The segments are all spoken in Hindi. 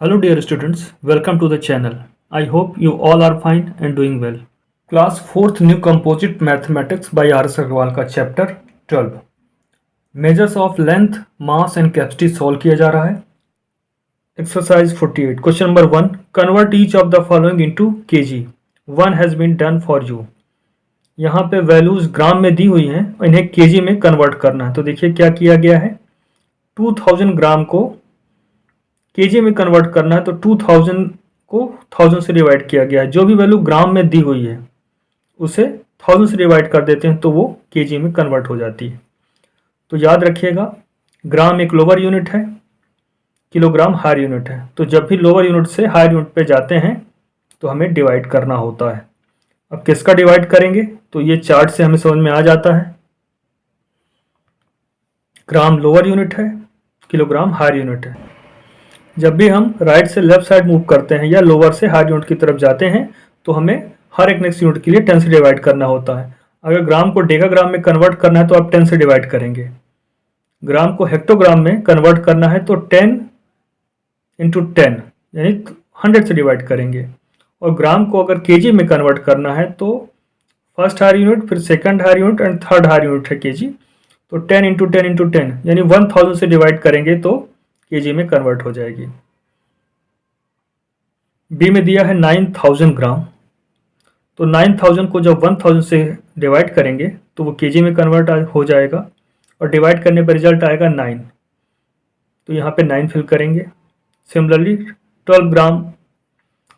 Hello dear students, welcome to the channel. I hope you all are fine and doing well. Class 4th New Composite Mathematics by R.S. Agarwal का chapter 12 measures of length mass and capacity solve किया जा रहा है. Exercise 48 question number 1 convert each of the following into KG. One has been done for you. यहाँ पे वैल्यूज ग्राम में दी हुई हैं, इन्हें केजी में कन्वर्ट करना है. तो देखिए क्या किया गया है. 2000 ग्राम को केजी में कन्वर्ट करना है तो 2000 को 1000 से डिवाइड किया गया है. जो भी वैल्यू ग्राम में दी हुई है उसे 1000 से डिवाइड कर देते हैं तो वो केजी में कन्वर्ट हो जाती है. तो याद रखिएगा ग्राम एक लोअर यूनिट है, किलोग्राम हायर यूनिट है. तो जब भी लोअर यूनिट से हायर यूनिट पे जाते हैं तो हमें डिवाइड करना होता है. अब किसका डिवाइड करेंगे तो ये चार्ट से हमें समझ में आ जाता है. ग्राम लोअर यूनिट है, किलोग्राम हायर यूनिट है. जब भी हम राइट से लेफ्ट साइड मूव करते हैं या लोअर से हायर यूनिट की तरफ जाते हैं तो हमें हर एक नेक्स्ट यूनिट के लिए 10 से डिवाइड करना होता है. अगर ग्राम को डेकाग्राम में कन्वर्ट करना है तो आप 10 से डिवाइड करेंगे. ग्राम को हेक्टोग्राम में कन्वर्ट करना है तो 10 इंटू 10 यानी 100 से डिवाइड करेंगे. और ग्राम को अगर केजी में कन्वर्ट करना है तो फर्स्ट हायर यूनिट, फिर second higher unit and third higher unit है केजी. तो 10 इंटू 10 इंटू 10 यानी 1000 से डिवाइड करेंगे तो केजी में कन्वर्ट हो जाएगी. बी में दिया है 9000 ग्राम. तो 9000 को जब 1000 से डिवाइड करेंगे तो वो केजी में कन्वर्ट हो जाएगा और डिवाइड करने पर रिजल्ट आएगा 9. तो यहाँ पे 9 फिल करेंगे. सिमिलरली 12 ग्राम.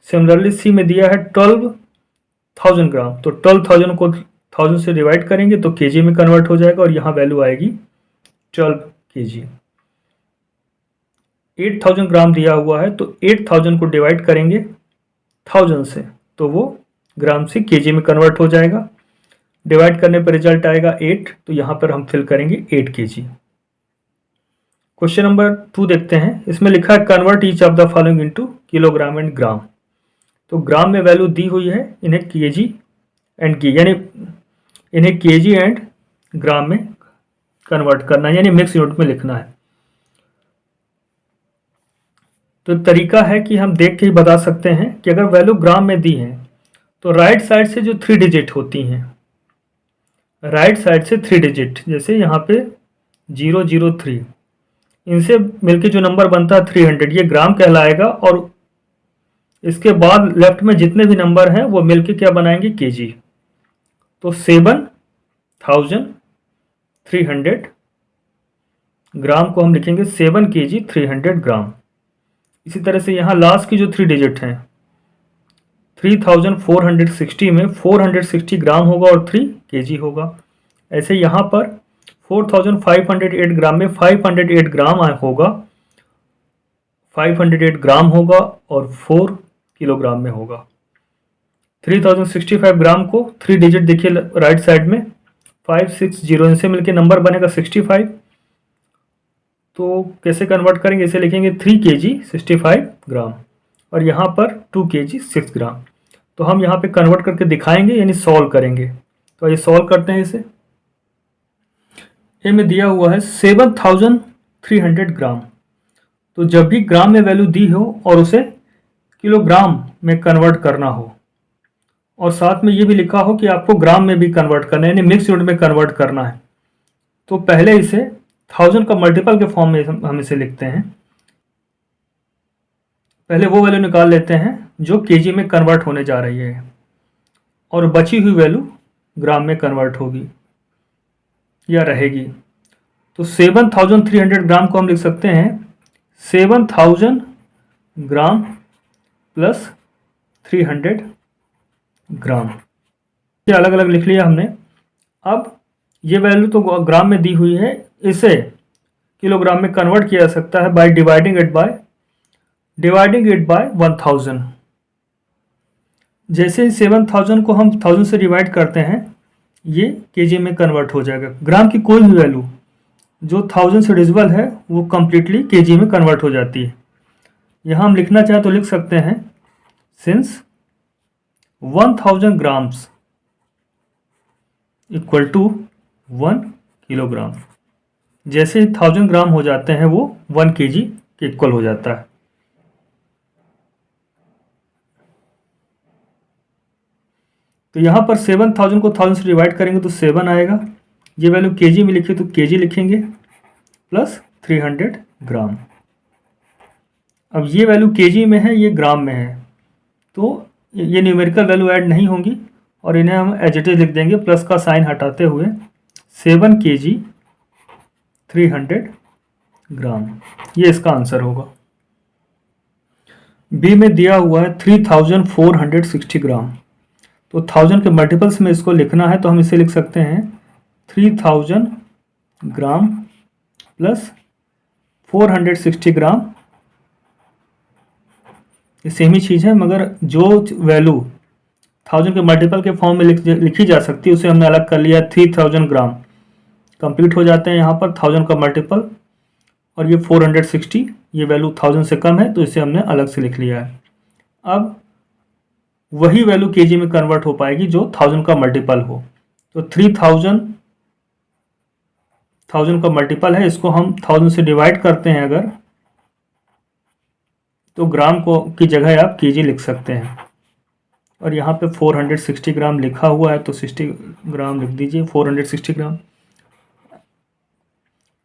सिमिलरली सी में दिया है 12000 ग्राम. तो 12000 को 1000 से डिवाइड करेंगे तो केजी में कन्वर्ट हो जाएगा और यहाँ वैल्यू आएगी 12 केजी. 8000 ग्राम दिया हुआ है तो 8000 को डिवाइड करेंगे 1000 से तो वो ग्राम से केजी में कन्वर्ट हो जाएगा. डिवाइड करने पर रिजल्ट आएगा 8. तो यहाँ पर हम फिल करेंगे 8 केजी. क्वेश्चन नंबर 2 देखते हैं. इसमें लिखा है convert each of the following into kilogram and gram. तो ग्राम में वैल्यू दी हुई है, इन्हें केजी एंड की यानी इन्हें केजी एंड ग्राम में कन्वर्ट करना है यानी मिक्स यूनिट में लिखना है. तो तरीका है कि हम देख के ही बता सकते हैं कि अगर वैल्यू ग्राम में दी है तो राइट साइड से जो 3 डिजिट होती हैं, राइट साइड से 3 डिजिट जैसे यहाँ पे 003, इनसे मिलके जो नंबर बनता है 300 ये ग्राम कहलाएगा. और इसके बाद लेफ्ट में जितने भी नंबर हैं वो मिलके क्या बनाएंगे केजी. तो 7300 ग्राम को हम लिखेंगे 7 केजी 300 ग्राम. इसी तरह से यहाँ लास्ट की जो 3 डिजिट हैं 3460 में 460 ग्राम होगा और 3 केजी होगा. ऐसे यहाँ पर 4508 ग्राम में 508 ग्राम होगा, 508 ग्राम होगा और 4 किलोग्राम में होगा. 3065 ग्राम को 3 डिजिट देखिए राइट साइड में 560 इनसे मिलके नंबर बनेगा 65. तो कैसे कन्वर्ट करेंगे, इसे लिखेंगे 3 केजी 65 ग्राम और यहाँ पर 2 केजी 6 ग्राम. तो हम यहाँ पे कन्वर्ट करके दिखाएंगे यानी सॉल्व करेंगे. तो ये सॉल्व करते हैं. इसे ए में दिया हुआ है 7300 ग्राम. तो जब भी ग्राम में वैल्यू दी हो और उसे किलोग्राम में कन्वर्ट करना हो और साथ में ये भी लिखा हो कि आपको ग्राम में भी कन्वर्ट करना है यानी मिक्स यूनिट में कन्वर्ट करना है, तो पहले इसे 1000 का मल्टीपल के फॉर्म में हम इसे लिखते हैं. पहले वो वैल्यू निकाल लेते हैं जो केजी में कन्वर्ट होने जा रही है और बची हुई वैल्यू ग्राम में कन्वर्ट होगी या रहेगी. तो 7300 ग्राम को हम लिख सकते हैं 7000 ग्राम प्लस 300 ग्राम. ये अलग अलग लिख लिया हमने. अब ये वैल्यू तो ग्राम में दी हुई है, इसे किलोग्राम में कन्वर्ट किया जा सकता है बाय डिवाइडिंग इट बाय 1000. जैसे 7000 को हम 1000 से डिवाइड करते हैं ये केजी में कन्वर्ट हो जाएगा. ग्राम की कोई भी वैल्यू जो 1000 से डिविजिबल है वो कम्प्लीटली केजी में कन्वर्ट हो जाती है. यहाँ हम लिखना चाहें तो लिख सकते हैं since 1000 grams equal to 1 kilogram. जैसे 1000 ग्राम हो जाते हैं वो 1 केजी के इक्वल हो जाता है. तो यहाँ पर 7000 को 1000 से डिवाइड करेंगे तो 7 आएगा। ये वैल्यू केजी में लिखी तो केजी लिखेंगे प्लस 300 ग्राम। अब ये वैल्यू केजी में है, ये ग्राम में है, तो ये न्यूमेरिकल वैल्यू ऐड नहीं होंगी और इन्हें हम एज इट इज लिख देंगे प्लस का साइन हटाते हुए 7 kg 300 ग्राम। ये इसका आंसर होगा। बी में दिया हुआ है 3460 ग्राम, तो 1000 के मल्टीपल्स में इसको लिखना है तो हम इसे लिख सकते हैं 3000 ग्राम प्लस 460 ग्राम। ये सेम ही चीज़ है, मगर जो वैल्यू 1000 के मल्टीपल के फॉर्म में लिखी जा सकती है उसे हमने अलग कर लिया। 3000 ग्राम कंप्लीट हो जाते हैं यहाँ पर 1000 का मल्टीपल, और ये 460, ये वैल्यू 1000 से कम है तो इसे हमने अलग से लिख लिया है। अब वही वैल्यू केजी में कन्वर्ट हो पाएगी जो 1000 का मल्टीपल हो। तो 3000 का मल्टीपल है, इसको हम 1000 से डिवाइड करते हैं अगर, तो ग्राम को की जगह आप केजी लिख सकते हैं। और यहाँ पे 460 ग्राम लिखा हुआ है तो 60 ग्राम लिख दीजिए। 460 ग्राम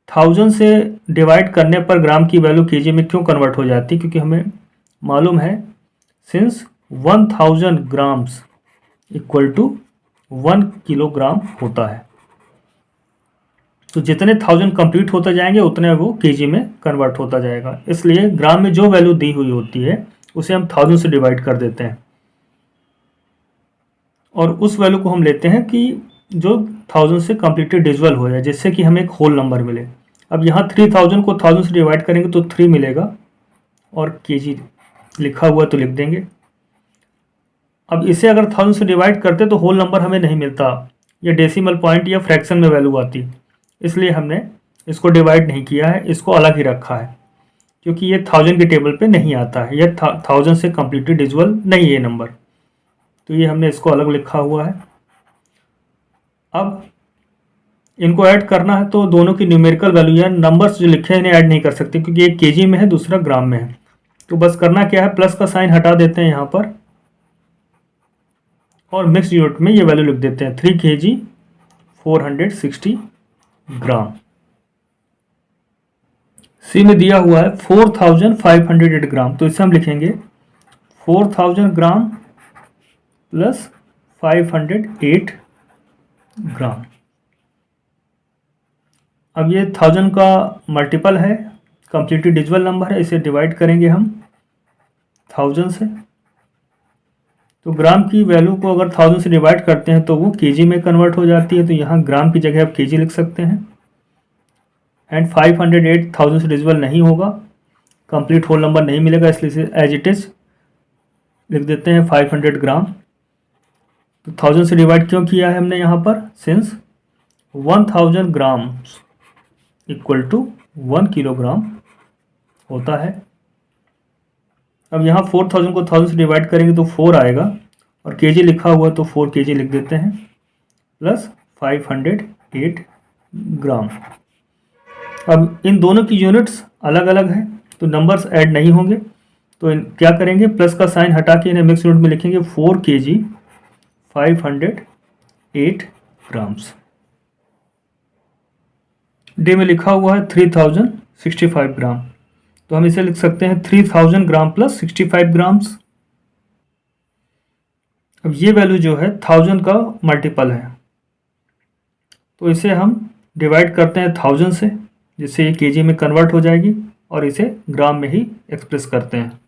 1000 से डिवाइड करने पर ग्राम की वैल्यू केजी में क्यों कन्वर्ट हो जाती है, क्योंकि हमें मालूम है since 1000 grams equal to 1 kilogram होता है, तो जितने 1000 कंप्लीट होते जाएंगे उतने वो केजी में कन्वर्ट होता जाएगा। इसलिए ग्राम में जो वैल्यू दी हुई होती है उसे हम 1000 से डिवाइड कर देते हैं और उस वैल्यू को हम लेते हैं कि जो 1000 से कम्प्लीटली डिविजिबल हो जाए, जिससे कि हमें एक होल नंबर मिले। अब यहाँ 3000 को 1000 से डिवाइड करेंगे तो 3 मिलेगा और केजी लिखा हुआ तो लिख देंगे। अब इसे अगर 1000 से डिवाइड करते तो होल नंबर हमें नहीं मिलता, ये डेसिमल पॉइंट या फ्रैक्शन में वैल्यू आती, इसलिए हमने इसको डिवाइड नहीं किया है, इसको अलग ही रखा है, क्योंकि ये 1000 के टेबल पे नहीं आता है, ये 1000 से कम्प्लीटली डिविजिबल नहीं है ये नंबर, तो ये हमने इसको अलग लिखा हुआ है। अब इनको ऐड करना है तो दोनों की न्यूमेरिकल वैल्यू या नंबर्स जो लिखे हैं इन्हें ऐड नहीं कर सकते, क्योंकि एक केजी में है दूसरा ग्राम में है। तो बस करना क्या है, प्लस का साइन हटा देते हैं यहाँ पर और मिक्स यूनिट में ये वैल्यू लिख देते हैं 3 kg 460 ग्राम। सी में दिया हुआ है 4508 ग्राम, तो इसे हम लिखेंगे 4000 ग्राम प्लस 508 ग्राम। अब ये 1000 का मल्टीपल है, कंप्लीटली डिविजिबल नंबर है, इसे डिवाइड करेंगे हम 1000 से, तो ग्राम की वैल्यू को अगर 1000 से डिवाइड करते हैं तो वो केजी में कन्वर्ट हो जाती है, तो यहाँ ग्राम की जगह आप केजी लिख सकते हैं। एंड 508 1000 से डिविजिबल नहीं होगा, कंप्लीट होल नंबर नहीं मिलेगा, इसलिए इसे एज इट इज लिख देते हैं 500 ग्राम। तो 1000 से डिवाइड क्यों किया है हमने यहाँ पर, since 1000 gram equal to 1 kilogram होता है। अब यहाँ 4000 को 1000 से डिवाइड करेंगे तो 4 आएगा और केजी लिखा हुआ है तो 4 kg लिख देते हैं प्लस 508 ग्राम। अब इन दोनों की यूनिट्स अलग अलग हैं तो नंबर्स ऐड नहीं होंगे, तो क्या करेंगे, प्लस का साइन हटा के इन्हें मिक्स यूनिट में लिखेंगे 4 kg 508 ग्राम्स। डी में लिखा हुआ है 3065 ग्राम, तो हम इसे लिख सकते हैं 3000 ग्राम प्लस 65 ग्राम्स। अब ये वैल्यू जो है 1000 का मल्टीपल है, तो इसे हम डिवाइड करते हैं 1000 से, जिससे ये केजी में कन्वर्ट हो जाएगी और इसे ग्राम में ही एक्सप्रेस करते हैं।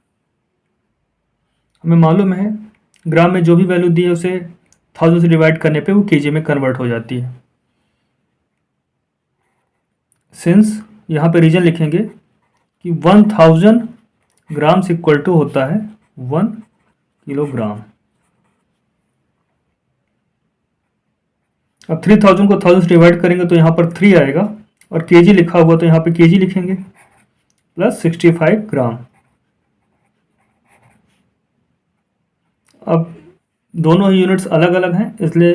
हमें मालूम है ग्राम में जो भी वैल्यू दी है उसे 1000 से डिवाइड करने पे वो केजी में कन्वर्ट हो जाती है। सिंस यहाँ पे रीजन लिखेंगे कि 1000 ग्राम्स इक्वल टू होता है 1 किलोग्राम। अब 3000 को 1000 से डिवाइड करेंगे तो यहाँ पर 3 आएगा और केजी लिखा हुआ तो यहाँ पे केजी लिखेंगे प्लस 65 ग्राम। अब दोनों ही यूनिट्स अलग अलग हैं, इसलिए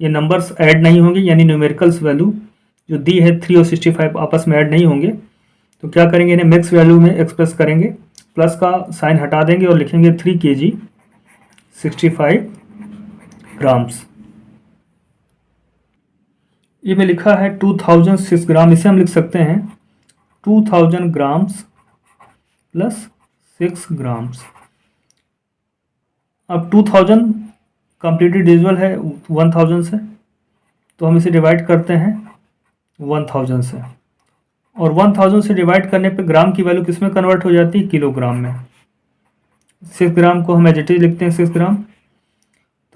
ये नंबर्स ऐड नहीं होंगे, यानी न्यूमेरिकल्स वैल्यू जो दी है 3 और 65 आपस में ऐड नहीं होंगे। तो क्या करेंगे, इन्हें मिक्स वैल्यू में एक्सप्रेस करेंगे, प्लस का साइन हटा देंगे और लिखेंगे 3 kg 65 ग्राम्स। ये में लिखा है 2006 ग्राम, इसे हम लिख सकते हैं 2000 ग्राम्स प्लस 6 ग्राम्स। अब 2000 कंप्लीटली डिविजिबल है 1000 से, तो हम इसे डिवाइड करते हैं 1000 से, और 1000 से डिवाइड करने पे ग्राम की वैल्यू किस में कन्वर्ट हो जाती है? किलोग्राम में। 6 ग्राम को हम एज इट इज लिखते हैं 6 ग्राम,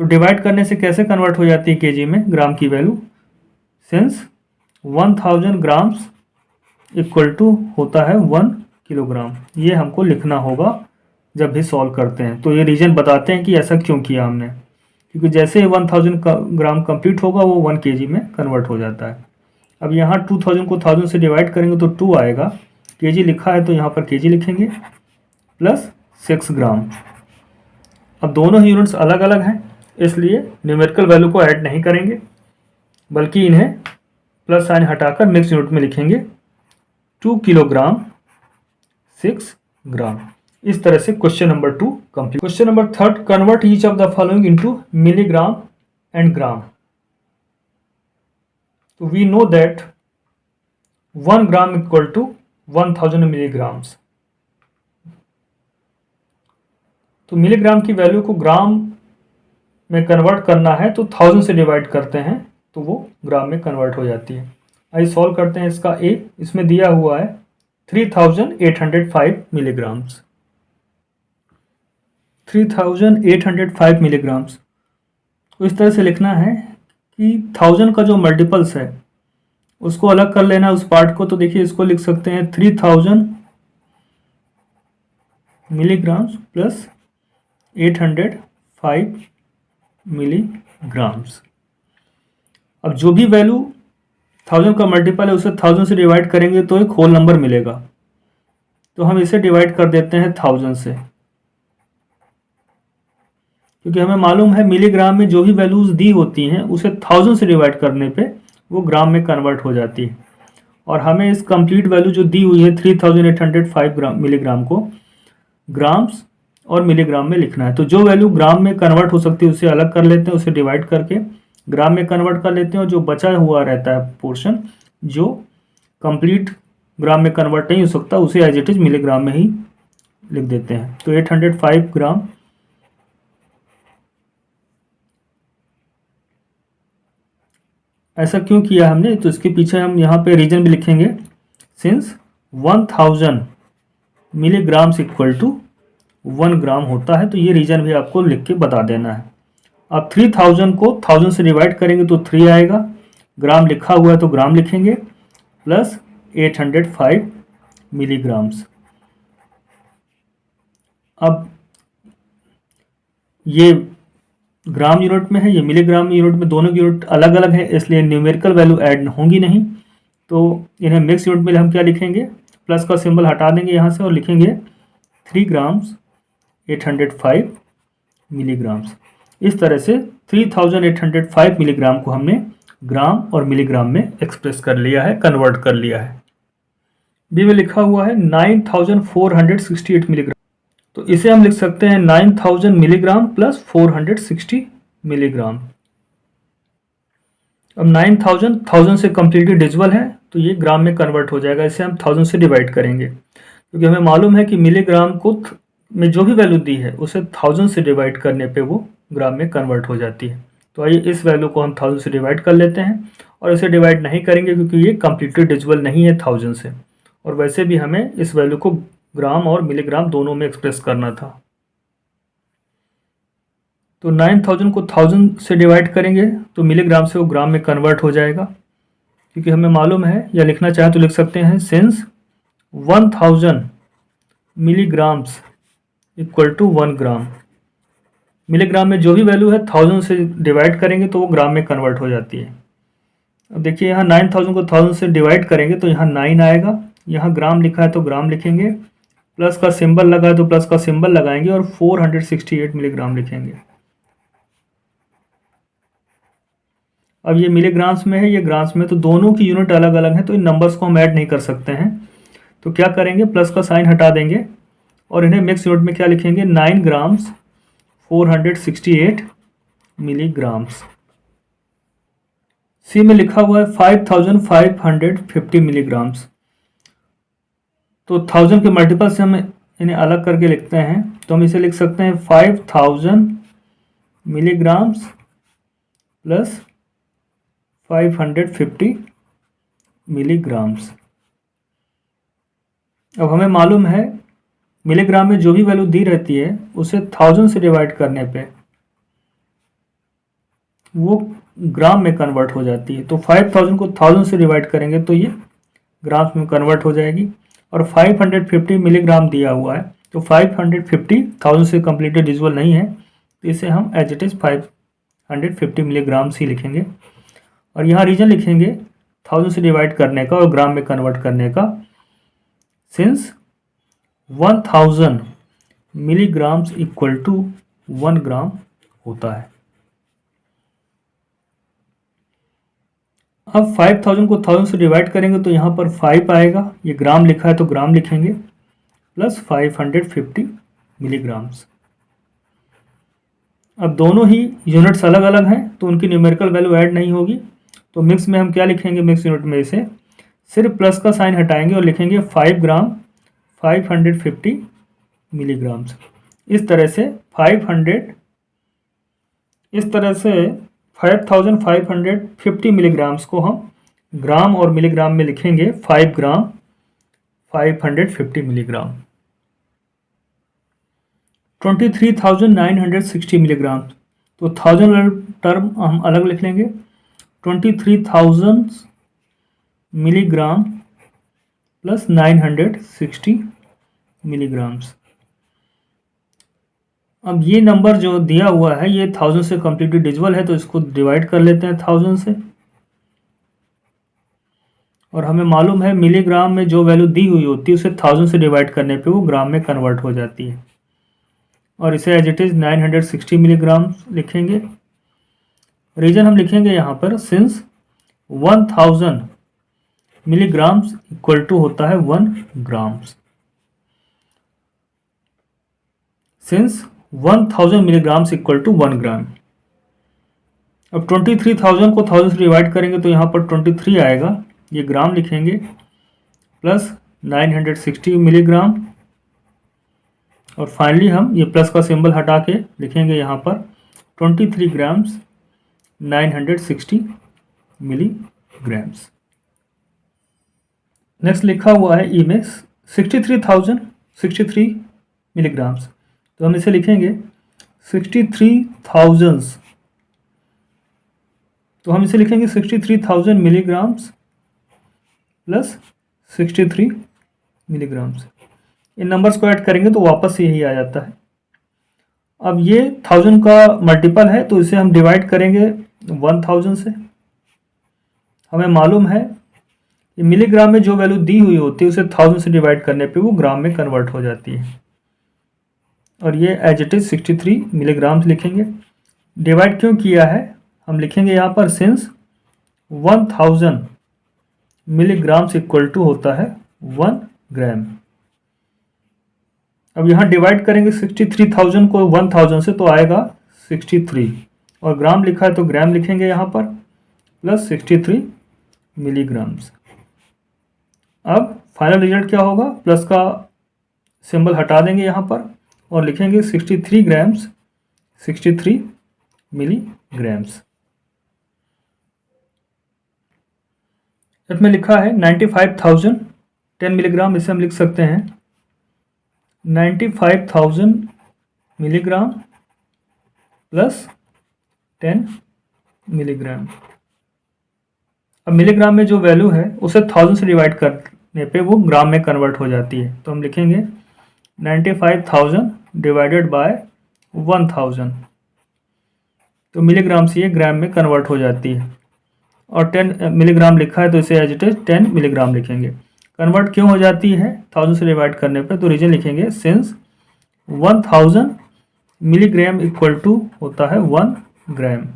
तो डिवाइड करने से कैसे कन्वर्ट हो जाती है केजी में ग्राम की value? Since 1000 grams equal to होता है 1 किलोग्राम। ये हमको लिखना होगा जब भी सॉल्व करते हैं। तो ये रीज़न बताते हैं कि ऐसा क्यों किया हमने, क्योंकि जैसे 1000 ग्राम कंप्लीट होगा वो 1 केजी में कन्वर्ट हो जाता है। अब यहाँ 2000 को 1000 से डिवाइड करेंगे तो 2 आएगा, केजी लिखा है तो यहाँ पर केजी लिखेंगे, प्लस 6 ग्राम। अब दोनों ही यूनिट्स अलग अलग हैं, इसलिए न्यूमेरिकल वैल्यू को ऐड नहीं करेंगे, बल्कि इन्हें प्लस साइन हटाकर मिक्स यूनिट में लिखेंगे 2 किलोग्राम 6 ग्राम। इस तरह से question number 2 complete. Question number 3, convert each of the following into milligram and gram. तो we know that 1 gram equal to 1000 milligrams. तो मिलीग्राम की वैल्यू को ग्राम में कन्वर्ट करना है तो 1000 से डिवाइड करते हैं तो वो ग्राम में कन्वर्ट हो जाती है। आइए सॉल्व करते हैं इसका ए। इसमें दिया हुआ है 3805 मिलीग्राम्स। 3805 मिलीग्राम्स तो इस तरह से लिखना है कि 1000 का जो मल्टीपल्स है उसको अलग कर लेना उस पार्ट को। तो देखिए इसको लिख सकते हैं 3000 मिलीग्राम्स प्लस 805 मिलीग्राम्स। अब जो भी वैल्यू 1000 का मल्टीपल है उसे 1000 से डिवाइड करेंगे तो एक होल नंबर मिलेगा, तो हम इसे डिवाइड कर देते हैं 1000 से, क्योंकि हमें मालूम है मिलीग्राम में जो भी वैल्यूज दी होती हैं उसे 1000 से डिवाइड करने पे वो ग्राम में कन्वर्ट हो जाती है। और हमें इस कंप्लीट वैल्यू जो दी हुई है 3805 मिलीग्राम को ग्राम्स और मिलीग्राम में लिखना है। तो जो वैल्यू ग्राम में कन्वर्ट हो सकती है उसे अलग कर लेते हैं, उसे डिवाइड करके ग्राम में कन्वर्ट कर लेते हैं, और जो बचा हुआ रहता है पोर्शन जो कंप्लीट ग्राम में कन्वर्ट नहीं हो सकता उसे एज इट इज मिलीग्राम में ही लिख देते हैं। तो 805 ग्राम ऐसा क्यों किया हमने, तो इसके पीछे हम यहाँ पे रीजन भी लिखेंगे। सिंस 1000 मिलीग्राम्स इक्वल टू 1 ग्राम होता है, तो ये रीजन भी आपको लिख के बता देना है। अब 3000 को 1000 से डिवाइड करेंगे तो 3 आएगा, ग्राम लिखा हुआ है तो ग्राम लिखेंगे, प्लस 805 मिलीग्राम्स। अब ये ग्राम यूनिट में है, ये मिलीग्राम यूनिट में, दोनों की यूनिट अलग अलग है, इसलिए न्यूमेरिकल वैल्यू ऐड होंगी नहीं। तो इन्हें मिक्स यूनिट में हम क्या लिखेंगे, प्लस का सिंबल हटा देंगे यहाँ से और लिखेंगे 3 ग्राम्स 805 मिलीग्राम्स। इस तरह से 3805 मिलीग्राम को हमने ग्राम और मिलीग्राम में एक्सप्रेस कर लिया है, कन्वर्ट कर लिया है। बी में लिखा हुआ है 9468 मिलीग्राम, तो इसे हम लिख सकते हैं 9000 मिलीग्राम प्लस 460 मिलीग्राम। अब 9000 1000 से कम्प्लीटली डिविजिबल है तो ये ग्राम में कन्वर्ट हो जाएगा, इसे हम 1000 से डिवाइड करेंगे, क्योंकि हमें मालूम है कि मिलीग्राम को में जो भी वैल्यू दी है उसे 1000 से डिवाइड करने पे वो ग्राम में कन्वर्ट हो जाती है। तो आइए इस वैल्यू को हम 1000 से डिवाइड कर लेते हैं, और इसे डिवाइड नहीं करेंगे क्योंकि ये कम्प्लीटली डिविजिबल नहीं है 1000 से, और वैसे भी हमें इस वैल्यू को ग्राम और मिलीग्राम दोनों में एक्सप्रेस करना था। तो 9000 को 1000 से डिवाइड करेंगे तो मिलीग्राम से वो ग्राम में कन्वर्ट हो जाएगा, क्योंकि हमें मालूम है, या लिखना चाहें तो लिख सकते हैं since 1000 milligrams equal to 1 gram. Milligram में जो भी वैल्यू है 1000 से डिवाइड करेंगे तो वो ग्राम में कन्वर्ट हो जाती है। अब देखिए यहाँ 9000 को 1000 से डिवाइड करेंगे तो यहाँ 9 आएगा, यहाँ ग्राम लिखा है तो ग्राम लिखेंगे, प्लस का सिंबल लगा है तो प्लस का सिंबल लगाएंगे, और 468 मिलीग्राम लिखेंगे। अब ये मिलीग्राम्स में है, ये ग्राम्स में, तो दोनों की यूनिट अलग अलग है, तो इन नंबर्स को हम ऐड नहीं कर सकते हैं। तो क्या करेंगे, प्लस का साइन हटा देंगे और इन्हें मिक्स यूनिट में क्या लिखेंगे, 9 ग्राम्स 468 मिलीग्राम्स। सी में लिखा हुआ है 5550 मिलीग्राम्स। तो 1000 के मल्टीपल से हम इन्हें अलग करके लिखते हैं, तो हम इसे लिख सकते हैं 5000 मिलीग्राम्स प्लस 550 मिलीग्राम्स। अब हमें मालूम है मिलीग्राम में जो भी वैल्यू दी रहती है उसे 1000 से डिवाइड करने पे वो ग्राम में कन्वर्ट हो जाती है। तो 5000 को 1000 से डिवाइड करेंगे तो ये ग्राम्स में कन्वर्ट हो जाएगी। और 550 मिलीग्राम दिया हुआ है, तो 550 1000 से कम्प्लीटली डिविजिबल नहीं है, तो इसे हम एज इट इज़ 550 मिलीग्राम्स ही लिखेंगे। और यहाँ रीजन लिखेंगे 1000 से डिवाइड करने का और ग्राम में कन्वर्ट करने का, सिंस 1000 मिलीग्राम्स इक्वल टू 1 ग्राम होता है। अब 5000 को 1000 से डिवाइड करेंगे तो यहाँ पर 5 आएगा, ये ग्राम लिखा है तो ग्राम लिखेंगे, प्लस 550 मिलीग्राम्स। अब दोनों ही यूनिट्स अलग अलग हैं तो उनकी न्यूमेरिकल वैल्यू ऐड नहीं होगी, तो मिक्स में हम क्या लिखेंगे, मिक्स यूनिट में से सिर्फ प्लस का साइन हटाएंगे और लिखेंगे 5 ग्राम 550 मिलीग्राम्स। इस तरह से 5550 मिलीग्राम्स को हम ग्राम और मिलीग्राम में लिखेंगे 5 ग्राम 550 मिलीग्राम। 23,960 मिलीग्राम, तो 1000 टर्म हम अलग लिख लेंगे, 23,000 मिलीग्राम प्लस 960 मिलीग्राम्स। अब ये नंबर जो दिया हुआ है ये 1000 से कम्प्लीटली डिविजिबल है, तो इसको डिवाइड कर लेते हैं 1000 से। और हमें मालूम है मिलीग्राम में जो वैल्यू दी हुई होती है उसे 1000 से डिवाइड करने पे वो ग्राम में कन्वर्ट हो जाती है। और इसे एज इट इज़ 960 मिलीग्राम लिखेंगे। रीजन हम लिखेंगे यहाँ पर, सिंस 1000 मिलीग्राम्स इक्वल टू होता है 1 grams. Since 1000 milligrams equal to 1 gram. अब 23,000 को 1000 से डिवाइड करेंगे तो यहाँ पर 23 आएगा, ये ग्राम लिखेंगे, प्लस 960 मिलीग्राम। और फाइनली हम ये प्लस का सिंबल हटा के लिखेंगे यहाँ पर 23 ग्राम्स 960 मिलीग्राम्स। नेक्स्ट लिखा हुआ है ई में 63 मिलीग्राम्स, तो हम इसे लिखेंगे 63,000 मिलीग्राम्स प्लस 63 मिलीग्राम्स। इन नंबर्स को ऐड करेंगे तो वापस यही आ जाता है। अब ये 1000 का मल्टीपल है तो इसे हम डिवाइड करेंगे 1000 से। हमें मालूम है कि मिलीग्राम में जो वैल्यू दी हुई होती है उसे 1000 से डिवाइड करने पे वो ग्राम में कन्वर्ट हो जाती है। और ये एज इट इज़ 63 मिलीग्राम्स लिखेंगे। डिवाइड क्यों किया है हम लिखेंगे यहाँ पर, सिंस 1000 मिलीग्राम्स इक्वल टू होता है 1 ग्राम। अब यहाँ डिवाइड करेंगे 63,000 को 1000 से तो आएगा 63, और ग्राम लिखा है तो ग्राम लिखेंगे यहाँ पर, प्लस 63 मिलीग्राम्स। अब फाइनल रिजल्ट क्या होगा, प्लस का सिंबल हटा देंगे यहाँ पर और लिखेंगे 63 ग्राम्स 63 मिलीग्राम्स। इसमें लिखा है 95,000 10 मिलीग्राम, इसे हम लिख सकते हैं 95,000 मिलीग्राम प्लस 10 मिलीग्राम। अब मिलीग्राम में जो वैल्यू है उसे 1000 से डिवाइड करने पे वो ग्राम में कन्वर्ट हो जाती है, तो हम लिखेंगे 95,000 डिवाइडेड बाय 1000, तो मिलीग्राम से ये ग्राम में कन्वर्ट हो जाती है। और 10 मिलीग्राम लिखा है तो इसे एज इट इज 10 मिलीग्राम लिखेंगे। कन्वर्ट क्यों हो जाती है 1000 से डिवाइड करने पे, तो रीजन लिखेंगे, सिंस 1000 मिलीग्राम इक्वल टू होता है 1 ग्राम।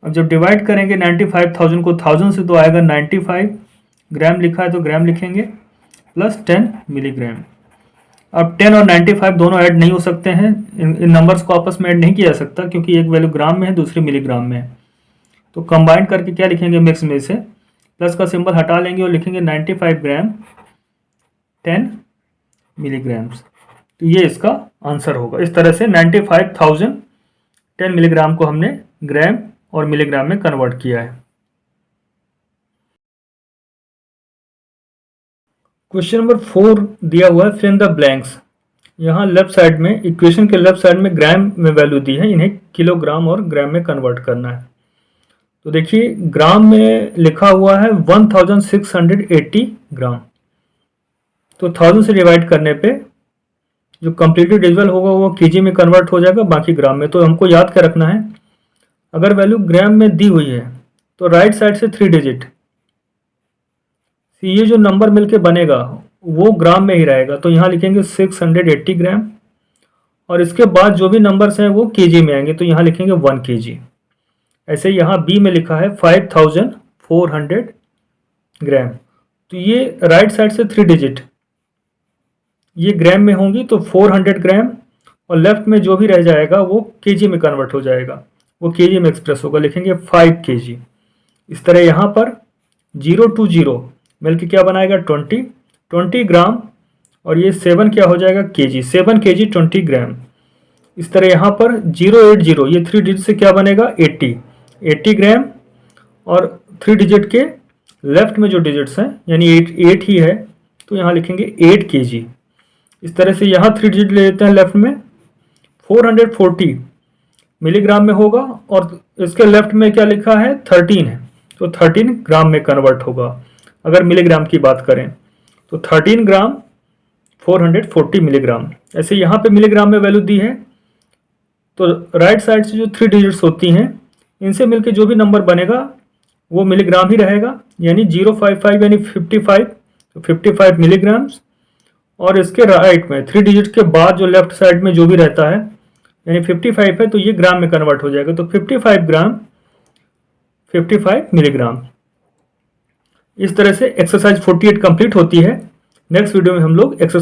अब जब डिवाइड करेंगे 95,000 को 1000 से तो आएगा 95, ग्राम लिखा है तो ग्राम लिखेंगे, प्लस 10 मिलीग्राम। अब 10 और 95 दोनों ऐड नहीं हो सकते हैं, इन नंबर्स को आपस में ऐड नहीं किया जा सकता क्योंकि एक वैल्यू ग्राम में है, दूसरी मिलीग्राम में है। तो कंबाइन करके क्या लिखेंगे, मिक्स में से प्लस का सिंबल हटा लेंगे और लिखेंगे 95 ग्राम 10 मिलीग्राम्स। तो ये इसका आंसर होगा। इस तरह से 95,000 10 मिलीग्राम को हमने ग्राम और मिलीग्राम में कन्वर्ट किया है। क्वेश्चन नंबर 4 दिया हुआ है, फिल इन द ब्लैंक्स। यहाँ लेफ्ट साइड में, इक्वेशन के लेफ्ट साइड में ग्राम में वैल्यू दी है, इन्हें किलोग्राम और ग्राम में कन्वर्ट करना है। तो देखिए ग्राम में लिखा हुआ है 1680 ग्राम, तो 1000 से डिवाइड करने पे जो कंप्लीटली डिविजिबल होगा वो केजी में कन्वर्ट हो जाएगा, बाकी ग्राम में। तो हमको याद क्या रखना है, अगर वैल्यू ग्राम में दी हुई है तो राइट साइड से 3 डिजिट, ये जो नंबर मिलके बनेगा वो ग्राम में ही रहेगा। तो यहाँ लिखेंगे 680 ग्राम और इसके बाद जो भी नंबर्स हैं वो केजी में आएंगे, तो यहाँ लिखेंगे 1 केजी। ऐसे यहाँ बी में लिखा है 5400 ग्राम, तो ये राइट साइड से 3 डिजिट ये ग्राम में होंगी, तो 400 ग्राम, और लेफ्ट में जो भी रह जाएगा वो केजी में कन्वर्ट हो जाएगा, वो केजी में एक्सप्रेस होगा, लिखेंगे 5 केजी। इस तरह यहाँ पर 0 to 0 मिलके क्या बनाएगा 20 ग्राम, और ये 7 क्या हो जाएगा केजी, 7 केजी 20 ग्राम। इस तरह यहाँ पर 080 ये 3 डिजिट से क्या बनेगा 80 ग्राम, और 3 डिजिट के लेफ्ट में जो डिजिट्स हैं यानी 8 ही है, तो यहाँ लिखेंगे 8 केजी। इस तरह से यहाँ 3 डिजिट ले लेते हैं लेफ्ट में, 440 मिलीग्राम में होगा, और इसके लेफ्ट में क्या लिखा है 13 है, तो 13 ग्राम में कन्वर्ट होगा। अगर मिलीग्राम की बात करें तो 13 ग्राम 440 मिलीग्राम। ऐसे यहाँ पे मिलीग्राम में वैल्यू दी है, तो राइट साइड से जो 3 डिजिट्स होती हैं इनसे मिलके जो भी नंबर बनेगा वो मिलीग्राम ही रहेगा, यानी 055 यानी 55, तो 55 मिलीग्राम्स। और इसके राइट में 3 डिजिट के बाद जो लेफ्ट साइड में जो भी रहता है यानी 55 है, तो ये ग्राम में कन्वर्ट हो जाएगा, तो 55 ग्राम 55 मिलीग्राम। इस तरह से एक्सरसाइज 48 कंप्लीट होती है। नेक्स्ट वीडियो में हम लोग एक्सरसाइज